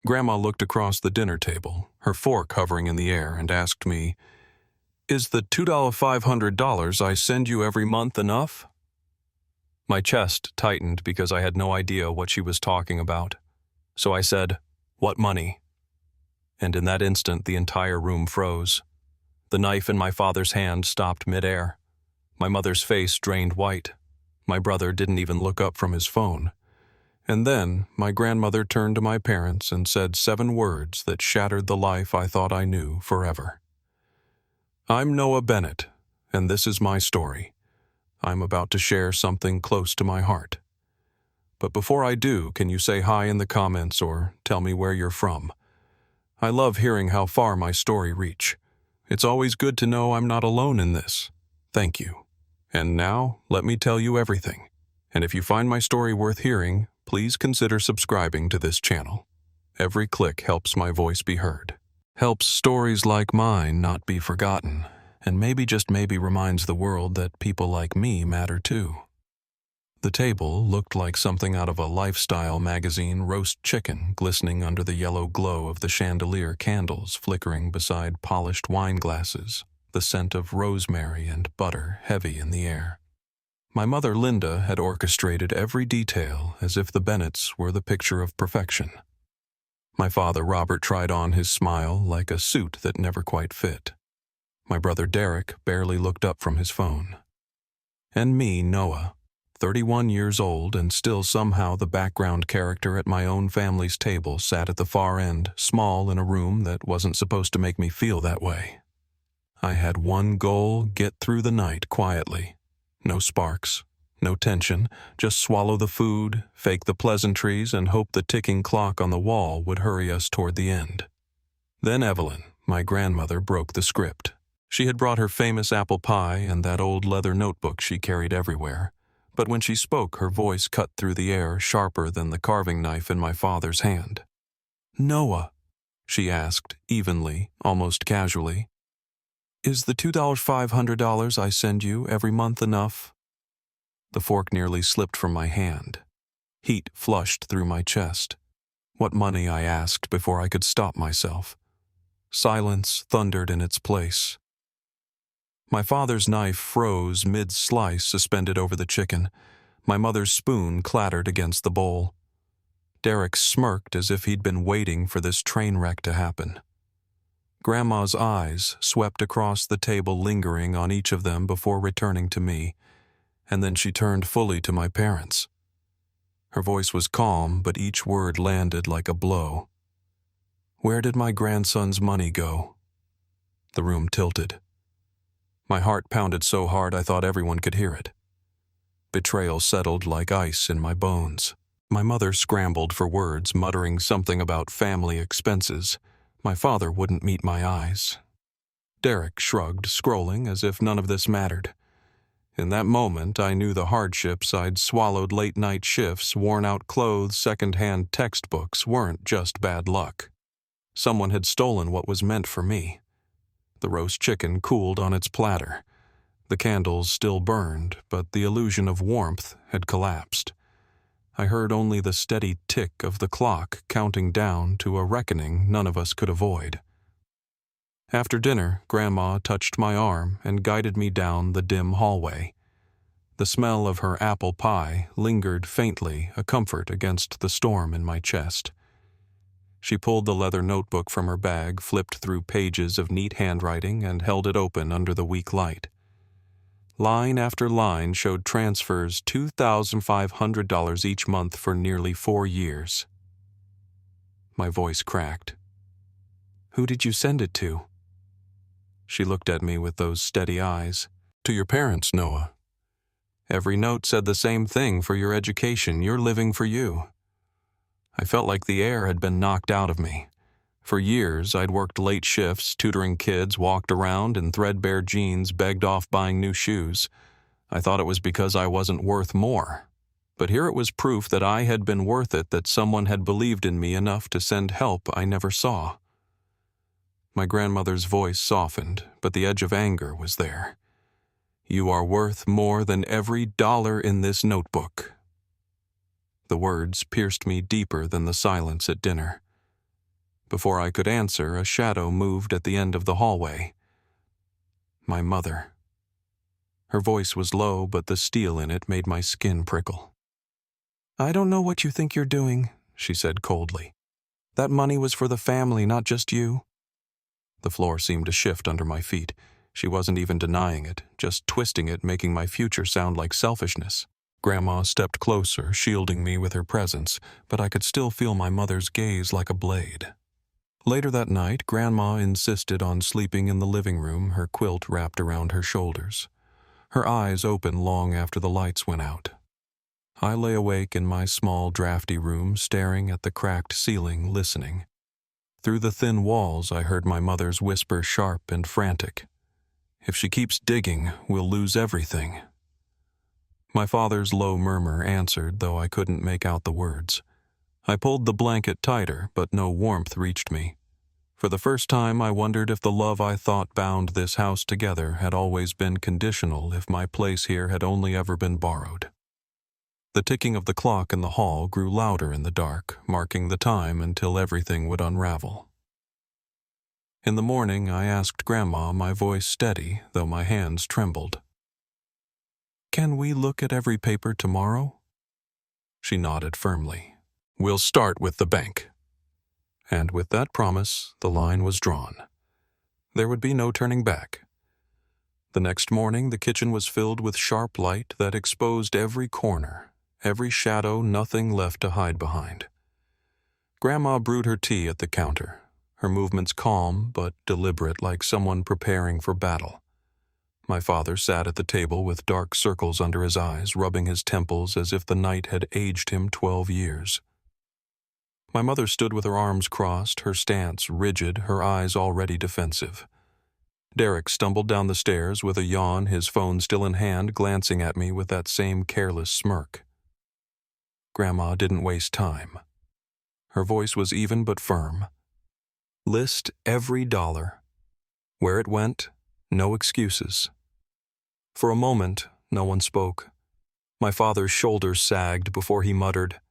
Grandma looked across the dinner table, her fork hovering in the air, and asked me, "Is the $2,500 I send you every month enough?" My chest tightened because I had no idea what she was talking about. So I said, "What money?" And in that instant, the entire room froze. The knife in my father's hand stopped midair. My mother's face drained white. My brother didn't even look up from his phone. And then my grandmother turned to my parents and said 7 words that shattered the life I thought I knew forever. "I'm Noah Bennett, and this is my story. I'm about to share something close to my heart. But before I do, can you say hi in the comments or tell me where you're from? I love hearing how far my story reach. It's always good to know I'm not alone in this. Thank you. And now, let me tell you everything. And if you find my story worth hearing, please consider subscribing to this channel. Every click helps my voice be heard. Helps stories like mine not be forgotten, and maybe just maybe reminds the world that people like me matter too. The table looked like something out of a lifestyle magazine roast chicken glistening under the yellow glow of the chandelier candles flickering beside polished wine glasses, the scent of rosemary and butter heavy in the air. My mother Linda had orchestrated every detail as if the Bennetts were the picture of perfection. My father Robert tried on his smile like a suit that never quite fit. My brother Derek barely looked up from his phone. And me, Noah, 31 years old and still somehow the background character at my own family's table, sat at the far end, small in a room that wasn't supposed to make me feel that way. I had one goal: get through the night quietly. No sparks, no tension, just swallow the food, fake the pleasantries, and hope the ticking clock on the wall would hurry us toward the end. Then Evelyn, my grandmother, broke the script. She had brought her famous apple pie and that old leather notebook she carried everywhere. But when she spoke, her voice cut through the air sharper than the carving knife in my father's hand. "Noah," she asked, evenly, almost casually, "is the $2,500 I send you every month enough?" The fork nearly slipped from my hand. Heat flushed through my chest. "What money?" I asked before I could stop myself. Silence thundered in its place. My father's knife froze mid-slice suspended over the chicken. My mother's spoon clattered against the bowl. Derek smirked as if he'd been waiting for this train wreck to happen. Grandma's eyes swept across the table, lingering on each of them before returning to me, and then she turned fully to my parents. Her voice was calm, but each word landed like a blow. "Where did my grandson's money go?" The room tilted. My heart pounded so hard I thought everyone could hear it. Betrayal settled like ice in my bones. My mother scrambled for words, muttering something about family expenses. My father wouldn't meet my eyes. Derek shrugged, scrolling as if none of this mattered. In that moment, I knew the hardships I'd swallowed: late-night shifts, worn-out clothes, second-hand textbooks weren't just bad luck. Someone had stolen what was meant for me. The roast chicken cooled on its platter. The candles still burned, but the illusion of warmth had collapsed. I heard only the steady tick of the clock counting down to a reckoning none of us could avoid. After dinner, Grandma touched my arm and guided me down the dim hallway. The smell of her apple pie lingered faintly, a comfort against the storm in my chest. She pulled the leather notebook from her bag, flipped through pages of neat handwriting, and held it open under the weak light. Line after line showed transfers $2,500 each month for nearly 4 years. My voice cracked. "Who did you send it to?" She looked at me with those steady eyes. "To your parents, Noah. Every note said the same thing: for your education, you're living for you." I felt like the air had been knocked out of me. For years, I'd worked late shifts, tutoring kids, walked around in threadbare jeans, begged off buying new shoes. I thought it was because I wasn't worth more. But here it was proof that I had been worth it, that someone had believed in me enough to send help I never saw. My grandmother's voice softened, but the edge of anger was there. "You are worth more than every dollar in this notebook." The words pierced me deeper than the silence at dinner. Before I could answer, a shadow moved at the end of the hallway. My mother. Her voice was low, but the steel in it made my skin prickle. "I don't know what you think you're doing," she said coldly. "That money was for the family, not just you." The floor seemed to shift under my feet. She wasn't even denying it, just twisting it, making my future sound like selfishness. Grandma stepped closer, shielding me with her presence, but I could still feel my mother's gaze like a blade. Later that night, Grandma insisted on sleeping in the living room, her quilt wrapped around her shoulders. Her eyes open long after the lights went out. I lay awake in my small, drafty room, staring at the cracked ceiling, listening. Through the thin walls, I heard my mother's whisper, sharp and frantic. "If she keeps digging, we'll lose everything." My father's low murmur answered, though I couldn't make out the words. I pulled the blanket tighter, but no warmth reached me. For the first time, I wondered if the love I thought bound this house together had always been conditional, if my place here had only ever been borrowed. The ticking of the clock in the hall grew louder in the dark, marking the time until everything would unravel. In the morning, I asked Grandma, my voice steady, though my hands trembled. "Can we look at every paper tomorrow?" She nodded firmly. "We'll start with the bank." And with that promise, the line was drawn. There would be no turning back. The next morning, the kitchen was filled with sharp light that exposed every corner, every shadow, nothing left to hide behind. Grandma brewed her tea at the counter, her movements calm but deliberate, like someone preparing for battle. My father sat at the table with dark circles under his eyes, rubbing his temples as if the night had aged him 12 years. My mother stood with her arms crossed, her stance rigid, her eyes already defensive. Derek stumbled down the stairs with a yawn, his phone still in hand, glancing at me with that same careless smirk. Grandma didn't waste time. Her voice was even but firm. "List every dollar. Where it went, no excuses." For a moment, no one spoke. My father's shoulders sagged before he muttered,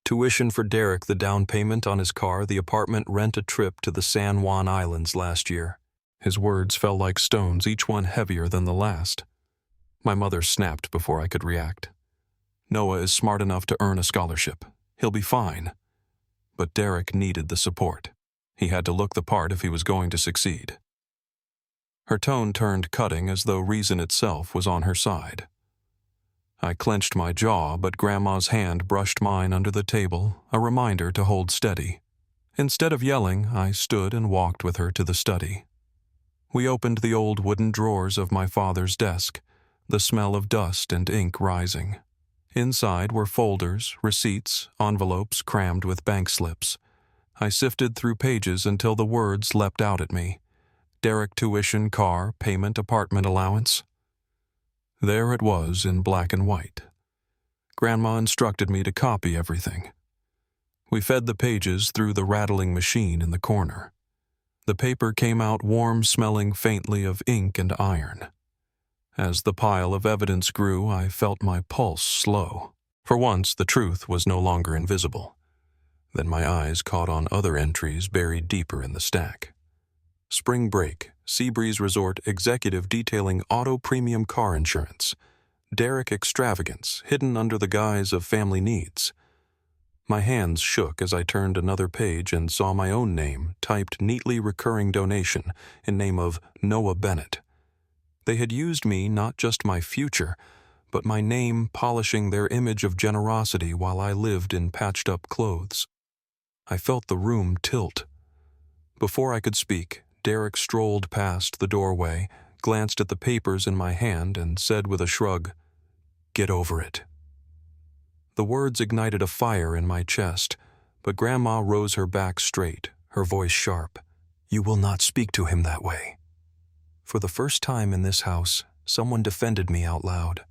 "Tuition for Derek, the down payment on his car, the apartment rent, a trip to the San Juan Islands last year." His words fell like stones, each one heavier than the last. My mother snapped before I could react. "Noah is smart enough to earn a scholarship. He'll be fine." But Derek needed the support. He had to look the part if he was going to succeed. Her tone turned cutting, as though reason itself was on her side. I clenched my jaw, but Grandma's hand brushed mine under the table, a reminder to hold steady. Instead of yelling, I stood and walked with her to the study. We opened the old wooden drawers of my father's desk, the smell of dust and ink rising. Inside were folders, receipts, envelopes crammed with bank slips. I sifted through pages until the words leapt out at me. Derek tuition, car, payment, apartment allowance. There it was in black and white. Grandma instructed me to copy everything. We fed the pages through the rattling machine in the corner. The paper came out warm, smelling faintly of ink and iron. As the pile of evidence grew, I felt my pulse slow. For once, the truth was no longer invisible. Then my eyes caught on other entries buried deeper in the stack. Spring break, Seabreeze Resort executive detailing auto premium car insurance. Derek extravagance, hidden under the guise of family needs. My hands shook as I turned another page and saw my own name, typed neatly recurring donation, in name of Noah Bennett. They had used me, not just my future, but my name polishing their image of generosity while I lived in patched-up clothes. I felt the room tilt. Before I could speak, Derek strolled past the doorway, glanced at the papers in my hand, and said with a shrug, "Get over it." The words ignited a fire in my chest, but Grandma rose her back straight, her voice sharp. "You will not speak to him that way." For the first time in this house, someone defended me out loud.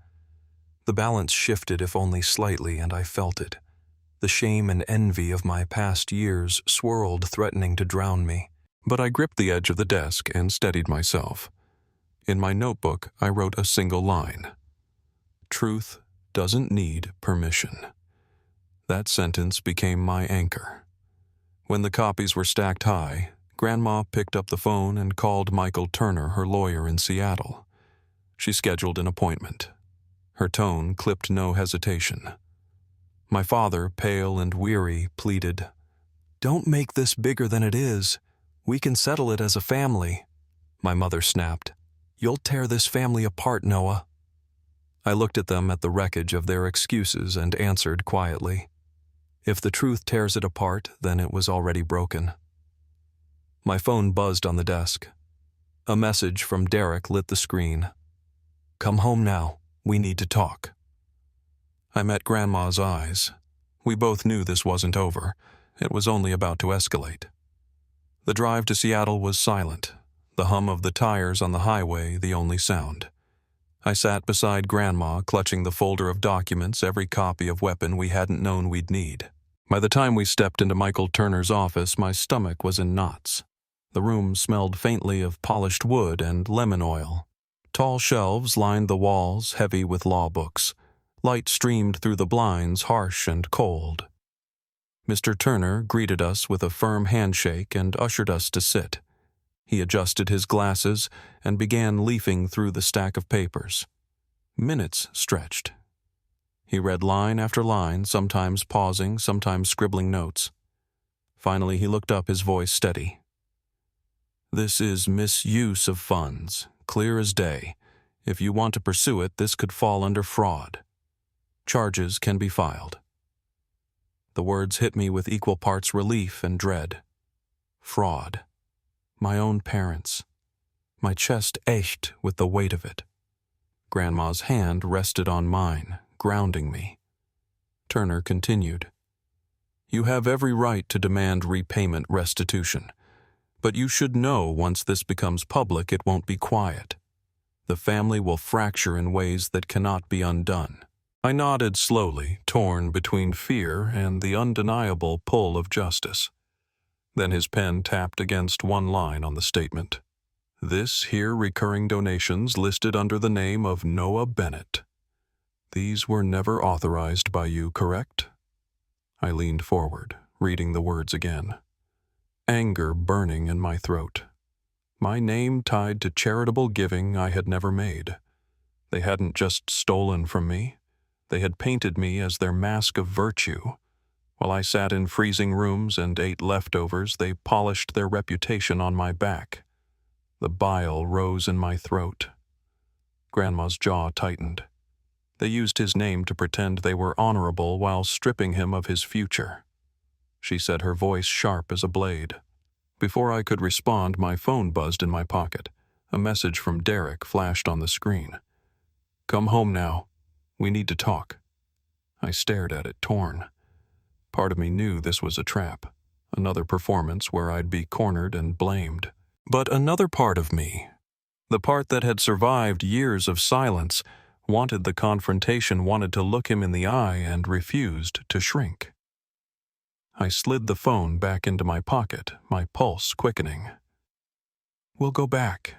The balance shifted, if only slightly, and I felt it. The shame and envy of my past years swirled, threatening to drown me. But I gripped the edge of the desk and steadied myself. In my notebook, I wrote a single line. "Truth doesn't need permission." That sentence became my anchor. When the copies were stacked high, Grandma picked up the phone and called Michael Turner, her lawyer in Seattle. She scheduled an appointment. Her tone clipped no hesitation. My father, pale and weary, pleaded, "Don't make this bigger than it is. We can settle it as a family." My mother snapped, "You'll tear this family apart, Noah." I looked at them at the wreckage of their excuses and answered quietly, "If the truth tears it apart, then it was already broken." My phone buzzed on the desk. A message from Derek lit the screen. "Come home now. We need to talk." I met Grandma's eyes. We both knew this wasn't over. It was only about to escalate. The drive to Seattle was silent, the hum of the tires on the highway the only sound. I sat beside Grandma, clutching the folder of documents, every copy of weapon we hadn't known we'd need. By the time we stepped into Michael Turner's office, my stomach was in knots. The room smelled faintly of polished wood and lemon oil. Tall shelves lined the walls, heavy with law books. Light streamed through the blinds, harsh and cold. Mr. Turner greeted us with a firm handshake and ushered us to sit. He adjusted his glasses and began leafing through the stack of papers. Minutes stretched. He read line after line, sometimes pausing, sometimes scribbling notes. Finally, he looked up, his voice steady. "This is misuse of funds, clear as day. If you want to pursue it, this could fall under fraud. Charges can be filed." The words hit me with equal parts relief and dread. Fraud. My own parents. My chest ached with the weight of it. Grandma's hand rested on mine, grounding me. Turner continued, "You have every right to demand repayment restitution, but you should know once this becomes public it won't be quiet. The family will fracture in ways that cannot be undone." I nodded slowly, torn between fear and the undeniable pull of justice. Then his pen tapped against one line on the statement. "This here recurring donations listed under the name of Noah Bennett. These were never authorized by you, correct?" I leaned forward, reading the words again. Anger burning in my throat. My name tied to charitable giving I had never made. They hadn't just stolen from me. They had painted me as their mask of virtue. While I sat in freezing rooms and ate leftovers, they polished their reputation on my back. The bile rose in my throat. Grandma's jaw tightened. They used his name to pretend they were honorable while stripping him of his future. She said, her voice sharp as a blade. Before I could respond, my phone buzzed in my pocket. A message from Derek flashed on the screen. "Come home now. We need to talk." I stared at it, torn. Part of me knew this was a trap, another performance where I'd be cornered and blamed. But another part of me, the part that had survived years of silence, wanted the confrontation, wanted to look him in the eye, and refused to shrink. I slid the phone back into my pocket, my pulse quickening. "We'll go back,"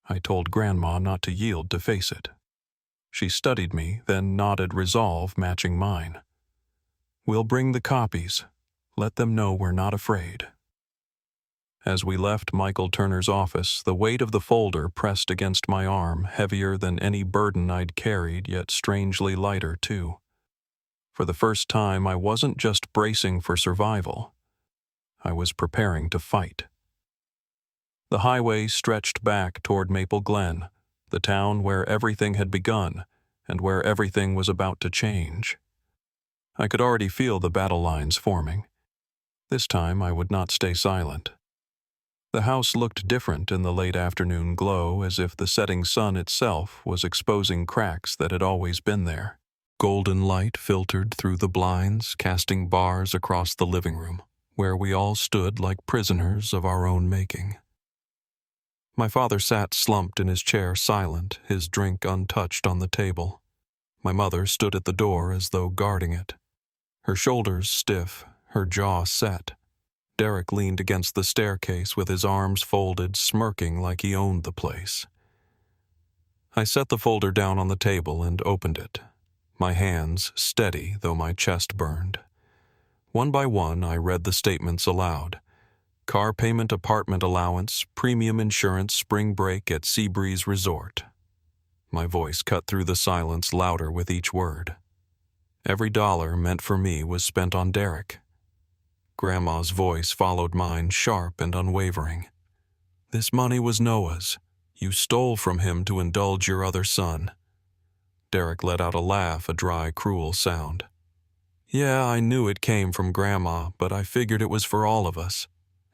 I told Grandma not to yield to face it. She studied me, then nodded resolve matching mine. "We'll bring the copies. Let them know we're not afraid." As we left Michael Turner's office, the weight of the folder pressed against my arm, heavier than any burden I'd carried, yet strangely lighter, too. For the first time, I wasn't just bracing for survival. I was preparing to fight. The highway stretched back toward Maple Glen, the town where everything had begun and where everything was about to change. I could already feel the battle lines forming. This time I would not stay silent. The house looked different in the late afternoon glow, as if the setting sun itself was exposing cracks that had always been there. Golden light filtered through the blinds, casting bars across the living room, where we all stood like prisoners of our own making. My father sat slumped in his chair, silent, his drink untouched on the table. My mother stood at the door as though guarding it. Her shoulders stiff, her jaw set. Derek leaned against the staircase with his arms folded, smirking like he owned the place. I set the folder down on the table and opened it, my hands steady though my chest burned. One by one, I read the statements aloud. Car payment, apartment allowance, premium insurance, spring break at Seabreeze Resort. My voice cut through the silence louder with each word. Every dollar meant for me was spent on Derek. Grandma's voice followed mine, sharp and unwavering. This money was Noah's. You stole from him to indulge your other son. Derek let out a laugh, a dry, cruel sound. Yeah, I knew it came from Grandma, but I figured it was for all of us.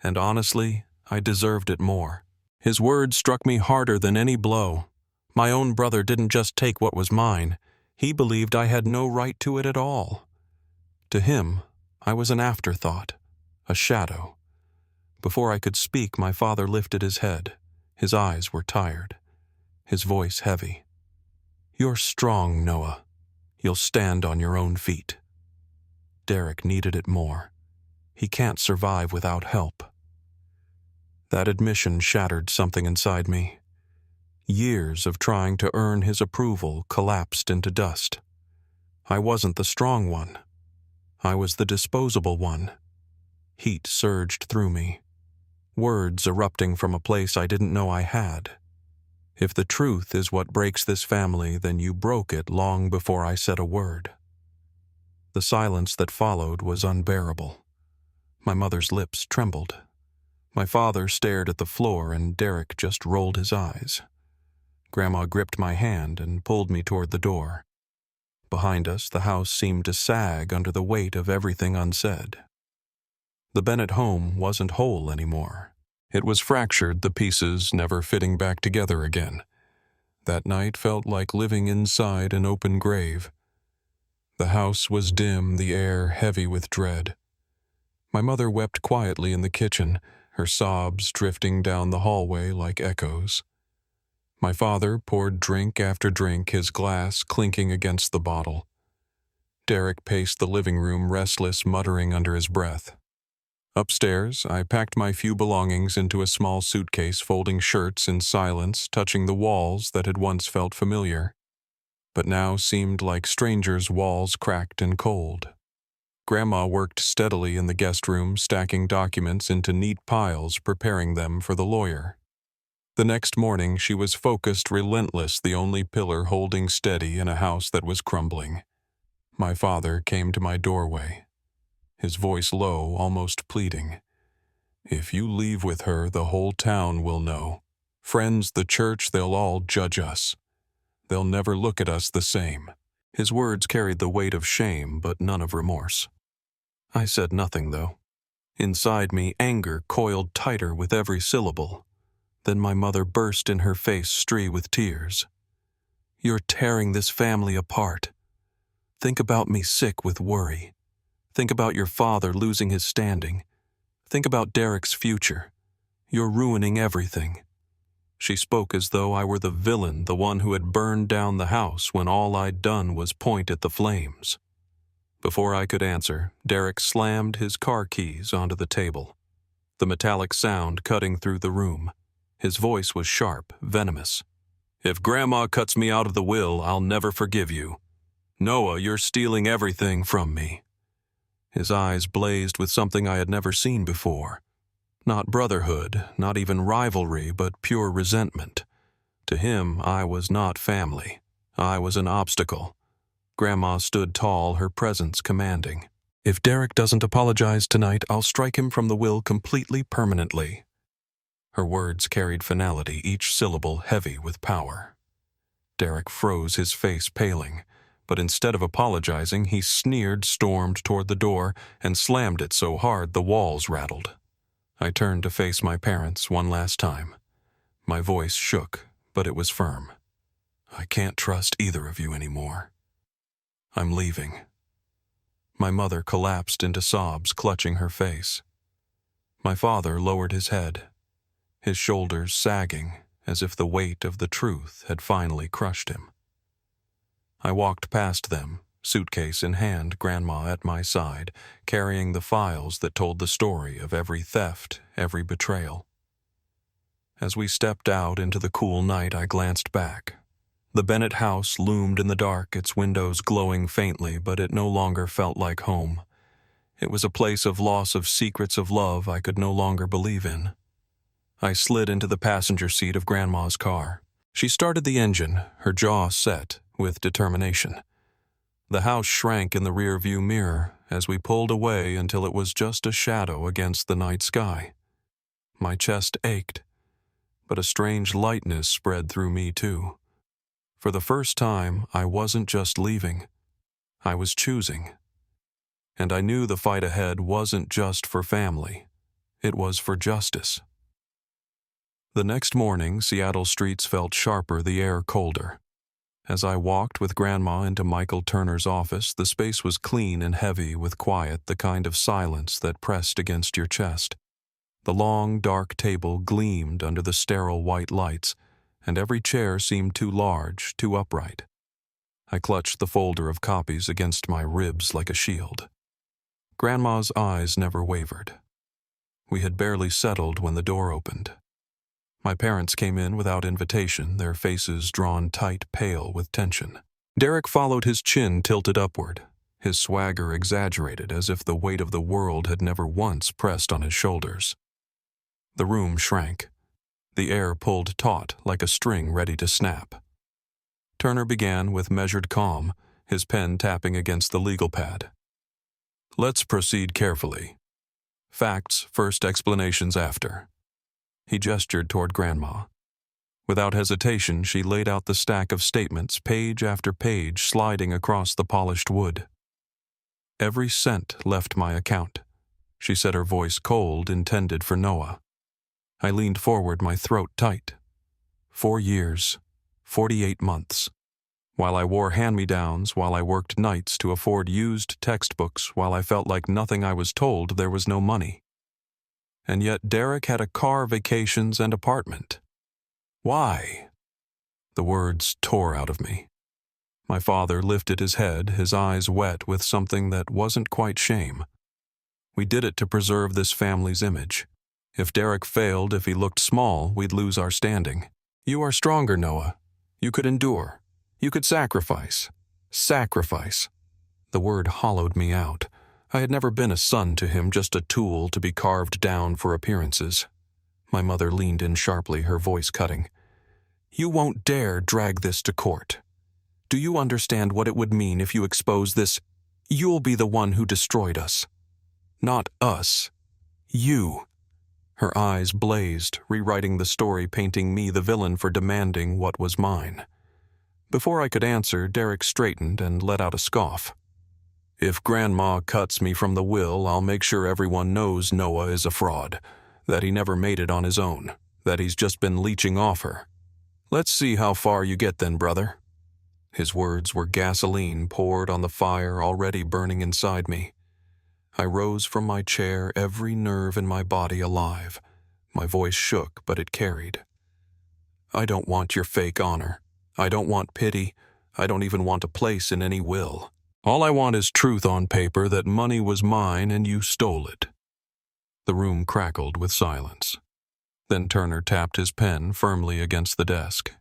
And honestly, I deserved it more. His words struck me harder than any blow. My own brother didn't just take what was mine. He believed I had no right to it at all. To him, I was an afterthought, a shadow. Before I could speak, my father lifted his head. His eyes were tired, his voice heavy. You're strong, Noah. You'll stand on your own feet. Derek needed it more. He can't survive without help. That admission shattered something inside me. Years of trying to earn his approval collapsed into dust. I wasn't the strong one. I was the disposable one. Heat surged through me. Words erupting from a place I didn't know I had. If the truth is what breaks this family, then you broke it long before I said a word. The silence that followed was unbearable. My mother's lips trembled. My father stared at the floor, and Derek just rolled his eyes. Grandma gripped my hand and pulled me toward the door. Behind us, the house seemed to sag under the weight of everything unsaid. The Bennett home wasn't whole anymore. It was fractured, the pieces never fitting back together again. That night felt like living inside an open grave. The house was dim, the air heavy with dread. My mother wept quietly in the kitchen, her sobs drifting down the hallway like echoes. My father poured drink after drink, his glass clinking against the bottle. Derek paced the living room, restless, muttering under his breath. Upstairs, I packed my few belongings into a small suitcase, folding shirts in silence, touching the walls that had once felt familiar, but now seemed like strangers' walls, cracked and cold. Grandma worked steadily in the guest room, stacking documents into neat piles, preparing them for the lawyer. The next morning, she was focused, relentless, the only pillar holding steady in a house that was crumbling. My father came to my doorway, his voice low, almost pleading. If you leave with her, the whole town will know. Friends, the church, they'll all judge us. They'll never look at us the same. His words carried the weight of shame, but none of remorse. I said nothing, though. Inside me, anger coiled tighter with every syllable. Then my mother burst in, her face streaked with tears. You're tearing this family apart. Think about me sick with worry. Think about your father losing his standing. Think about Derek's future. You're ruining everything. She spoke as though I were the villain, the one who had burned down the house when all I'd done was point at the flames. Before I could answer, Derek slammed his car keys onto the table, the metallic sound cutting through the room. His voice was sharp, venomous. If Grandma cuts me out of the will, I'll never forgive you. Noah, you're stealing everything from me. His eyes blazed with something I had never seen before. Not brotherhood, not even rivalry, but pure resentment. To him, I was not family. I was an obstacle. Grandma stood tall, her presence commanding. If Derek doesn't apologize tonight, I'll strike him from the will completely, permanently. Her words carried finality, each syllable heavy with power. Derek froze, his face paling, but instead of apologizing, he sneered, stormed toward the door, and slammed it so hard the walls rattled. I turned to face my parents one last time. My voice shook, but it was firm. I can't trust either of you anymore. I'm leaving. My mother collapsed into sobs, clutching her face. My father lowered his head, his shoulders sagging as if the weight of the truth had finally crushed him. I walked past them, suitcase in hand, Grandma at my side, carrying the files that told the story of every theft, every betrayal. As we stepped out into the cool night, I glanced back. The Bennett house loomed in the dark, its windows glowing faintly, but it no longer felt like home. It was a place of loss of secrets of love I could no longer believe in. I slid into the passenger seat of Grandma's car. She started the engine, her jaw set with determination. The house shrank in the rear-view mirror as we pulled away until it was just a shadow against the night sky. My chest ached, but a strange lightness spread through me too. For the first time, I wasn't just leaving. I was choosing. And I knew the fight ahead wasn't just for family. It was for justice. The next morning, Seattle streets felt sharper, the air colder. As I walked with Grandma into Michael Turner's office, the space was clean and heavy with quiet, the kind of silence that pressed against your chest. The long, dark table gleamed under the sterile white lights, and every chair seemed too large, too upright. I clutched the folder of copies against my ribs like a shield. Grandma's eyes never wavered. We had barely settled when the door opened. My parents came in without invitation, their faces drawn tight, pale with tension. Derek followed, his chin tilted upward, his swagger exaggerated as if the weight of the world had never once pressed on his shoulders. The room shrank. The air pulled taut like a string ready to snap. Turner began with measured calm, his pen tapping against the legal pad. Let's proceed carefully. Facts first, explanations after. He gestured toward Grandma. Without hesitation, she laid out the stack of statements, page after page, sliding across the polished wood. Every cent left my account. She said, her voice cold, intended for Noah. I leaned forward, my throat tight. 4 years, 48 months. While I wore hand-me-downs, while I worked nights to afford used textbooks, while I felt like nothing I was told there was no money. And yet Derek had a car, vacations, and apartment. Why? The words tore out of me. My father lifted his head, his eyes wet with something that wasn't quite shame. We did it to preserve this family's image. If Derek failed, if he looked small, we'd lose our standing. You are stronger, Noah. You could endure. You could sacrifice. Sacrifice. The word hollowed me out. I had never been a son to him, just a tool to be carved down for appearances. My mother leaned in sharply, her voice cutting. You won't dare drag this to court. Do you understand what it would mean if you expose this? You'll be the one who destroyed us. Not us. You. Her eyes blazed, rewriting the story, painting me the villain for demanding what was mine. Before I could answer, Derek straightened and let out a scoff. If Grandma cuts me from the will, I'll make sure everyone knows Noah is a fraud, that he never made it on his own, that he's just been leeching off her. Let's see how far you get then, brother. His words were gasoline poured on the fire already burning inside me. I rose from my chair, every nerve in my body alive. My voice shook, but it carried. I don't want your fake honor. I don't want pity. I don't even want a place in any will. All I want is truth on paper that money was mine and you stole it. The room crackled with silence. Then Turner tapped his pen firmly against the desk.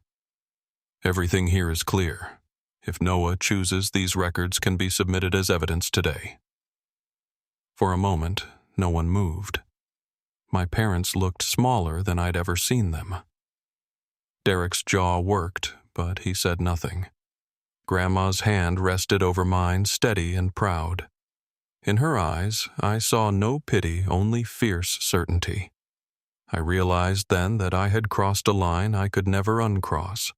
Everything here is clear. If Noah chooses, these records can be submitted as evidence today. For a moment, no one moved. My parents looked smaller than I'd ever seen them. Derek's jaw worked, but he said nothing. Grandma's hand rested over mine, steady and proud. In her eyes, I saw no pity, only fierce certainty. I realized then that I had crossed a line I could never uncross.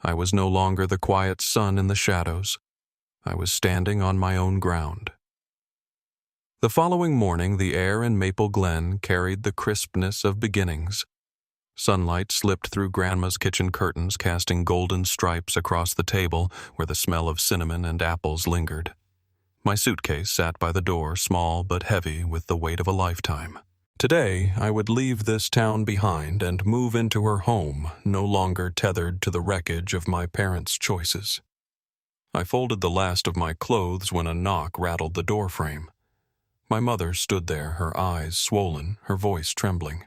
I was no longer the quiet son in the shadows. I was standing on my own ground. The following morning, the air in Maple Glen carried the crispness of beginnings. Sunlight slipped through Grandma's kitchen curtains, casting golden stripes across the table where the smell of cinnamon and apples lingered. My suitcase sat by the door, small but heavy with the weight of a lifetime. Today, I would leave this town behind and move into her home, no longer tethered to the wreckage of my parents' choices. I folded the last of my clothes when a knock rattled the doorframe. My mother stood there, her eyes swollen, her voice trembling.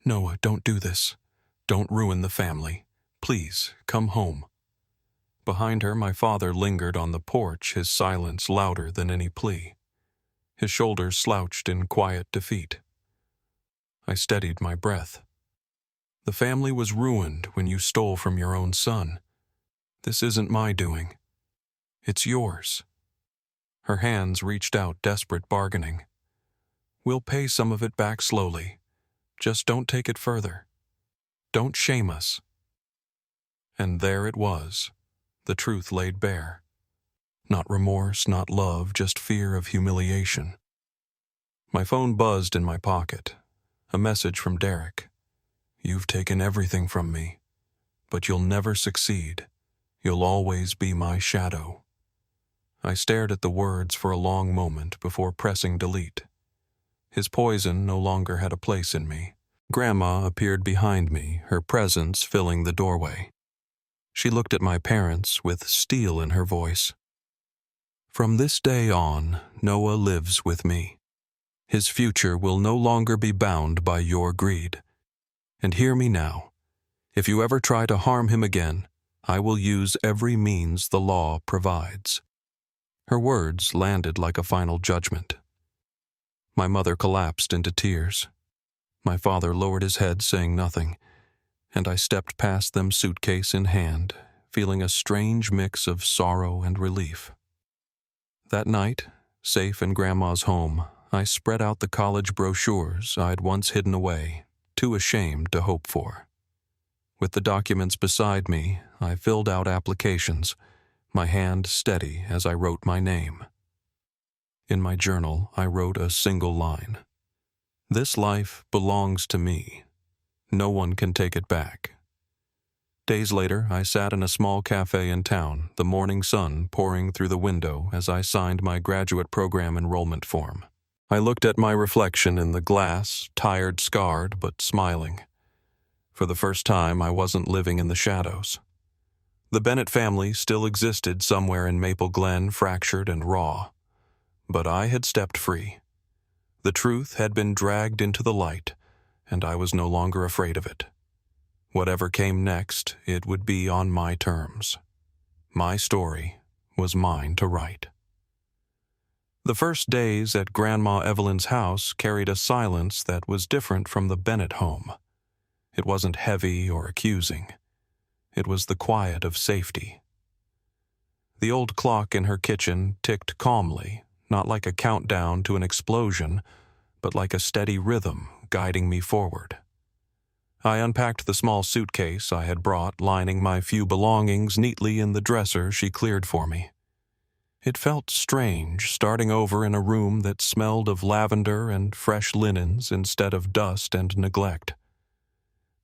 Noah, don't do this. Don't ruin the family. Please, come home. Behind her, my father lingered on the porch, his silence louder than any plea. His shoulders slouched in quiet defeat. I steadied my breath. The family was ruined when you stole from your own son. This isn't my doing. It's yours. Her hands reached out, desperate bargaining. We'll pay some of it back slowly. Just don't take it further. Don't shame us. And there it was, the truth laid bare. Not remorse, not love, just fear of humiliation. My phone buzzed in my pocket. A message from Derek. You've taken everything from me, but you'll never succeed. You'll always be my shadow. I stared at the words for a long moment before pressing delete. His poison no longer had a place in me. Grandma appeared behind me, her presence filling the doorway. She looked at my parents with steel in her voice. From this day on, Noah lives with me. His future will no longer be bound by your greed. And hear me now. If you ever try to harm him again, I will use every means the law provides. Her words landed like a final judgment. My mother collapsed into tears. My father lowered his head, saying nothing, and I stepped past them, suitcase in hand, feeling a strange mix of sorrow and relief. That night, safe in Grandma's home, I spread out the college brochures I'd once hidden away, too ashamed to hope for. With the documents beside me, I filled out applications, my hand steady as I wrote my name. In my journal, I wrote a single line. This life belongs to me. No one can take it back. Days later, I sat in a small cafe in town, the morning sun pouring through the window as I signed my graduate program enrollment form. I looked at my reflection in the glass, tired, scarred, but smiling. For the first time, I wasn't living in the shadows. The Bennett family still existed somewhere in Maple Glen, fractured and raw. But I had stepped free. The truth had been dragged into the light, and I was no longer afraid of it. Whatever came next, it would be on my terms. My story was mine to write. The first days at Grandma Evelyn's house carried a silence that was different from the Bennett home. It wasn't heavy or accusing. It was the quiet of safety. The old clock in her kitchen ticked calmly, not like a countdown to an explosion, but like a steady rhythm guiding me forward. I unpacked the small suitcase I had brought, lining my few belongings neatly in the dresser she cleared for me. It felt strange starting over in a room that smelled of lavender and fresh linens instead of dust and neglect.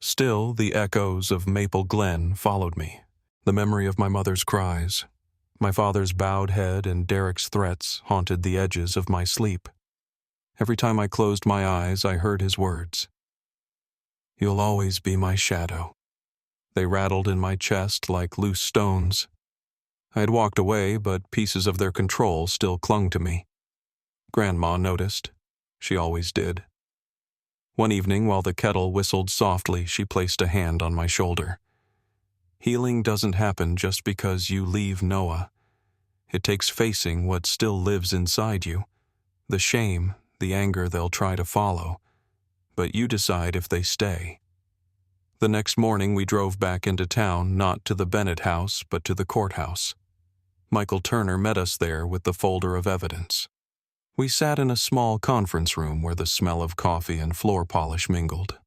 Still, the echoes of Maple Glen followed me, the memory of my mother's cries. My father's bowed head and Derek's threats haunted the edges of my sleep. Every time I closed my eyes, I heard his words. You'll always be my shadow. They rattled in my chest like loose stones. I had walked away, but pieces of their control still clung to me. Grandma noticed. She always did. One evening, while the kettle whistled softly, she placed a hand on my shoulder. Healing doesn't happen just because you leave Noah. It takes facing what still lives inside you. The shame, the anger they'll try to follow. But you decide if they stay. The next morning we drove back into town, not to the Bennett house, but to the courthouse. Michael Turner met us there with the folder of evidence. We sat in a small conference room where the smell of coffee and floor polish mingled.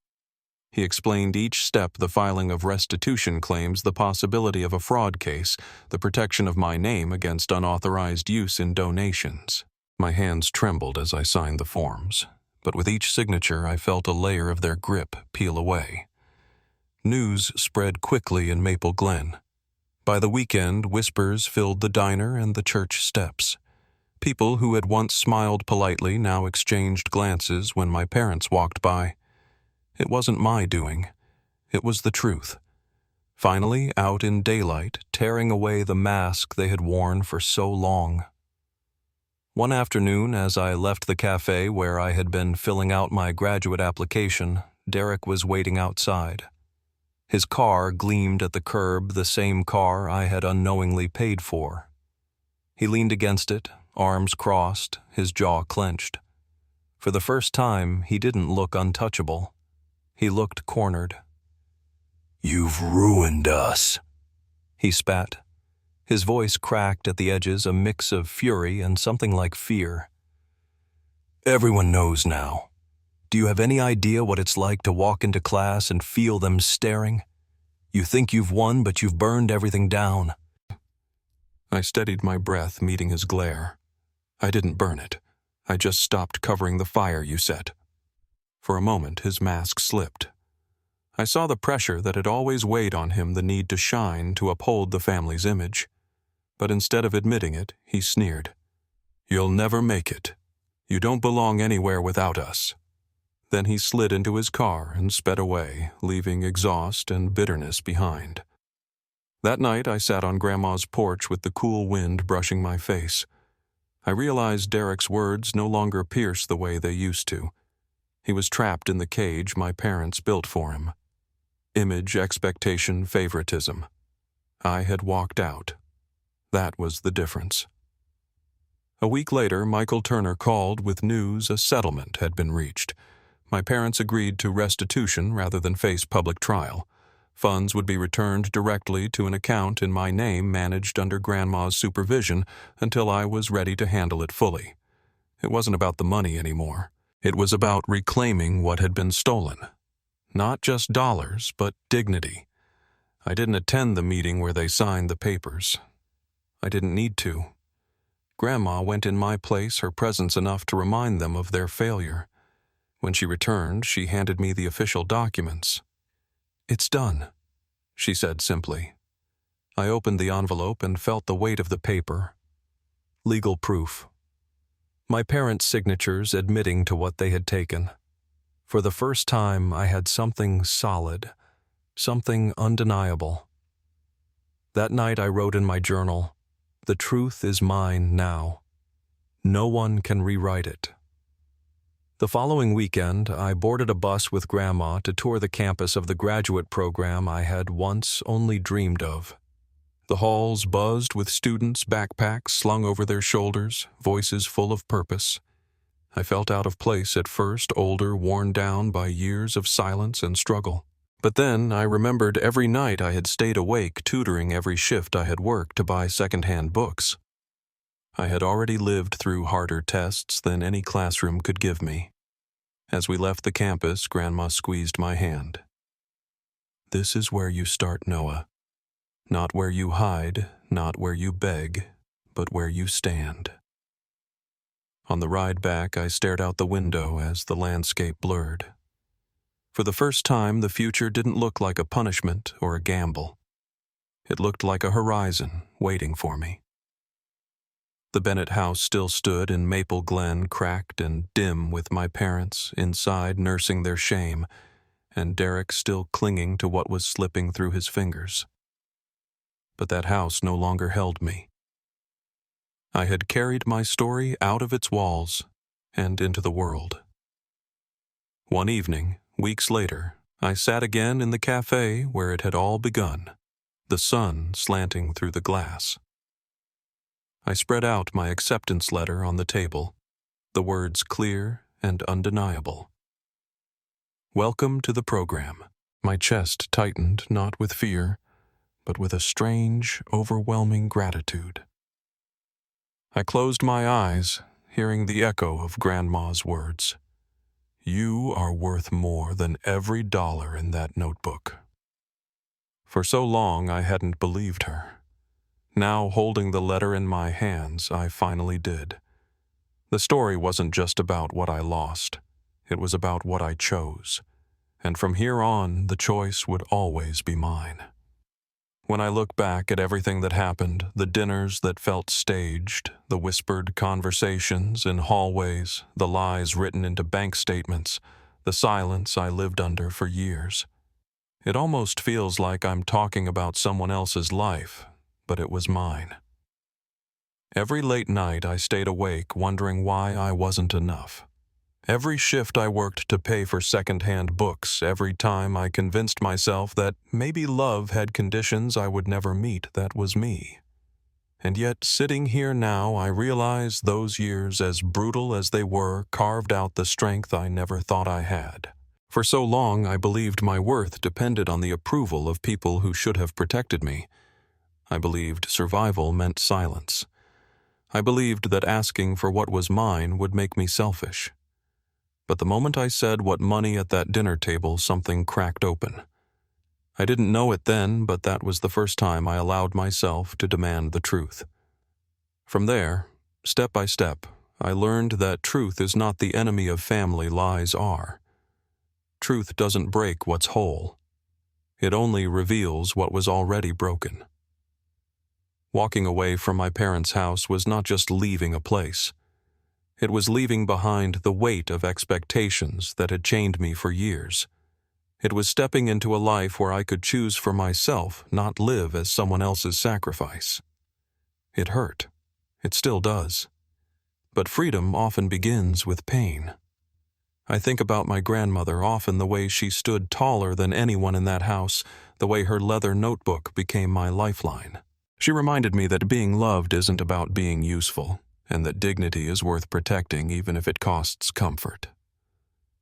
He explained each step: the filing of restitution claims, the possibility of a fraud case, the protection of my name against unauthorized use in donations. My hands trembled as I signed the forms, but with each signature I felt a layer of their grip peel away. News spread quickly in Maple Glen. By the weekend, whispers filled the diner and the church steps. People who had once smiled politely now exchanged glances when my parents walked by. It wasn't my doing. It was the truth. Finally, out in daylight, tearing away the mask they had worn for so long. One afternoon, as I left the cafe where I had been filling out my graduate application, Derek was waiting outside. His car gleamed at the curb, the same car I had unknowingly paid for. He leaned against it, arms crossed, his jaw clenched. For the first time, he didn't look untouchable. He looked cornered. "You've ruined us," he spat. His voice cracked at the edges, a mix of fury and something like fear. "Everyone knows now. Do you have any idea what it's like to walk into class and feel them staring? You think you've won, but you've burned everything down." I steadied my breath, meeting his glare. "I didn't burn it. I just stopped covering the fire you set." For a moment, his mask slipped. I saw the pressure that had always weighed on him, the need to shine, to uphold the family's image. But instead of admitting it, he sneered. "You'll never make it. You don't belong anywhere without us." Then he slid into his car and sped away, leaving exhaust and bitterness behind. That night, I sat on Grandma's porch with the cool wind brushing my face. I realized Derek's words no longer pierced the way they used to. He was trapped in the cage my parents built for him. Image, expectation, favoritism. I had walked out. That was the difference. A week later, Michael Turner called with news a settlement had been reached. My parents agreed to restitution rather than face public trial. Funds would be returned directly to an account in my name managed under Grandma's supervision until I was ready to handle it fully. It wasn't about the money anymore. It was about reclaiming what had been stolen. Not just dollars, but dignity. I didn't attend the meeting where they signed the papers. I didn't need to. Grandma went in my place, her presence enough to remind them of their failure. When she returned, she handed me the official documents. "It's done," she said simply. I opened the envelope and felt the weight of the paper. Legal proof. My parents' signatures admitting to what they had taken. For the first time, I had something solid, something undeniable. That night I wrote in my journal, "The truth is mine now. No one can rewrite it." The following weekend, I boarded a bus with Grandma to tour the campus of the graduate program I had once only dreamed of. The halls buzzed with students' backpacks slung over their shoulders, voices full of purpose. I felt out of place at first, older, worn down by years of silence and struggle. But then I remembered every night I had stayed awake tutoring every shift I had worked to buy secondhand books. I had already lived through harder tests than any classroom could give me. As we left the campus, Grandma squeezed my hand. "This is where you start, Noah. Not where you hide, not where you beg, but where you stand." On the ride back, I stared out the window as the landscape blurred. For the first time, the future didn't look like a punishment or a gamble. It looked like a horizon waiting for me. The Bennett house still stood in Maple Glen, cracked and dim with my parents inside nursing their shame, and Derek still clinging to what was slipping through his fingers. But that house no longer held me. I had carried my story out of its walls and into the world. One evening, weeks later, I sat again in the cafe where it had all begun, the sun slanting through the glass. I spread out my acceptance letter on the table, the words clear and undeniable. "Welcome to the program." My chest tightened, not with fear, but with a strange, overwhelming gratitude. I closed my eyes, hearing the echo of Grandma's words. "You are worth more than every dollar in that notebook." For so long I hadn't believed her. Now, holding the letter in my hands, I finally did. The story wasn't just about what I lost. It was about what I chose. And from here on, the choice would always be mine. When I look back at everything that happened, the dinners that felt staged, the whispered conversations in hallways, the lies written into bank statements, the silence I lived under for years, it almost feels like I'm talking about someone else's life, but it was mine. Every late night I stayed awake wondering why I wasn't enough. Every shift I worked to pay for second-hand books, every time I convinced myself that maybe love had conditions I would never meet, that was me. And yet, sitting here now, I realize those years, as brutal as they were, carved out the strength I never thought I had. For so long, I believed my worth depended on the approval of people who should have protected me. I believed survival meant silence. I believed that asking for what was mine would make me selfish. But the moment I said what money at that dinner table, something cracked open. I didn't know it then, but that was the first time I allowed myself to demand the truth. From there, step by step, I learned that truth is not the enemy of family, lies are. Truth doesn't break what's whole. It only reveals what was already broken. Walking away from my parents' house was not just leaving a place. It was leaving behind the weight of expectations that had chained me for years. It was stepping into a life where I could choose for myself, not live as someone else's sacrifice. It hurt. It still does. But freedom often begins with pain. I think about my grandmother, often the way she stood taller than anyone in that house, the way her leather notebook became my lifeline. She reminded me that being loved isn't about being useful, and that dignity is worth protecting even if it costs comfort.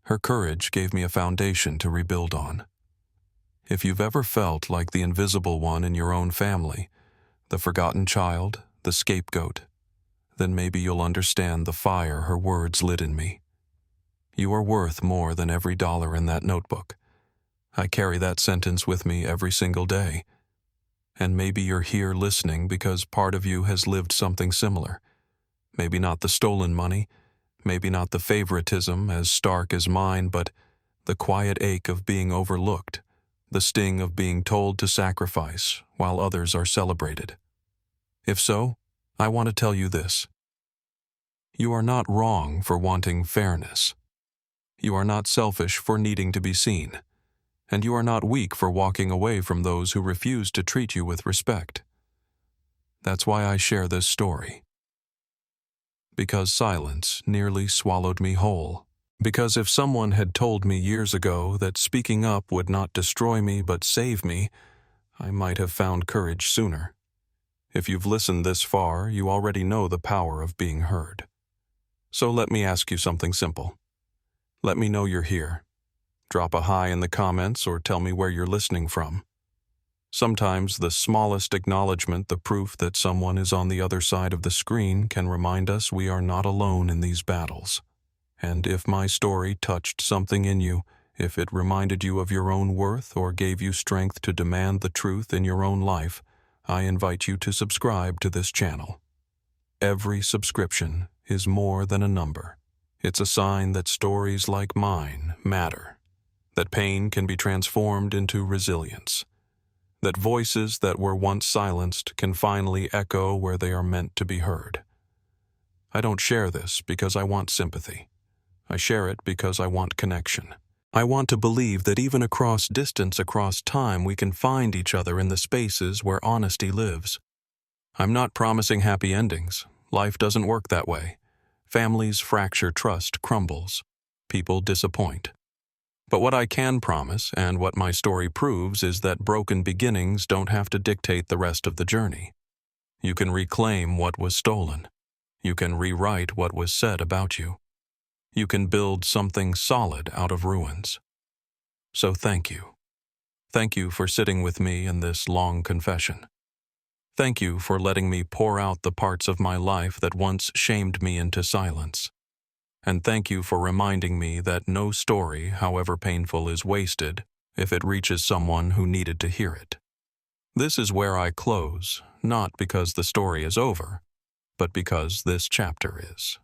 Her courage gave me a foundation to rebuild on. If you've ever felt like the invisible one in your own family, the forgotten child, the scapegoat, then maybe you'll understand the fire her words lit in me. You are worth more than every dollar in that notebook. I carry that sentence with me every single day. And maybe you're here listening because part of you has lived something similar. Maybe not the stolen money, maybe not the favoritism as stark as mine, but the quiet ache of being overlooked, the sting of being told to sacrifice while others are celebrated. If so, I want to tell you this. You are not wrong for wanting fairness. You are not selfish for needing to be seen. And you are not weak for walking away from those who refuse to treat you with respect. That's why I share this story. Because silence nearly swallowed me whole. Because if someone had told me years ago that speaking up would not destroy me but save me, I might have found courage sooner. If you've listened this far, you already know the power of being heard. So let me ask you something simple. Let me know you're here. Drop a hi in the comments or tell me where you're listening from. Sometimes the smallest acknowledgement, the proof that someone is on the other side of the screen, can remind us we are not alone in these battles. And if my story touched something in you, if it reminded you of your own worth or gave you strength to demand the truth in your own life, I invite you to subscribe to this channel. Every subscription is more than a number. It's a sign that stories like mine matter, that pain can be transformed into resilience, that voices that were once silenced can finally echo where they are meant to be heard. I don't share this because I want sympathy. I share it because I want connection. I want to believe that even across distance, across time, we can find each other in the spaces where honesty lives. I'm not promising happy endings. Life doesn't work that way. Families fracture, trust crumbles. People disappoint. But what I can promise, and what my story proves, is that broken beginnings don't have to dictate the rest of the journey. You can reclaim what was stolen. You can rewrite what was said about you. You can build something solid out of ruins. So thank you. Thank you for sitting with me in this long confession. Thank you for letting me pour out the parts of my life that once shamed me into silence. And thank you for reminding me that no story, however painful, is wasted if it reaches someone who needed to hear it. This is where I close, not because the story is over, but because this chapter is.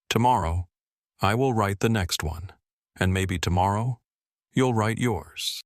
Tomorrow, I will write the next one, and maybe tomorrow, you'll write yours.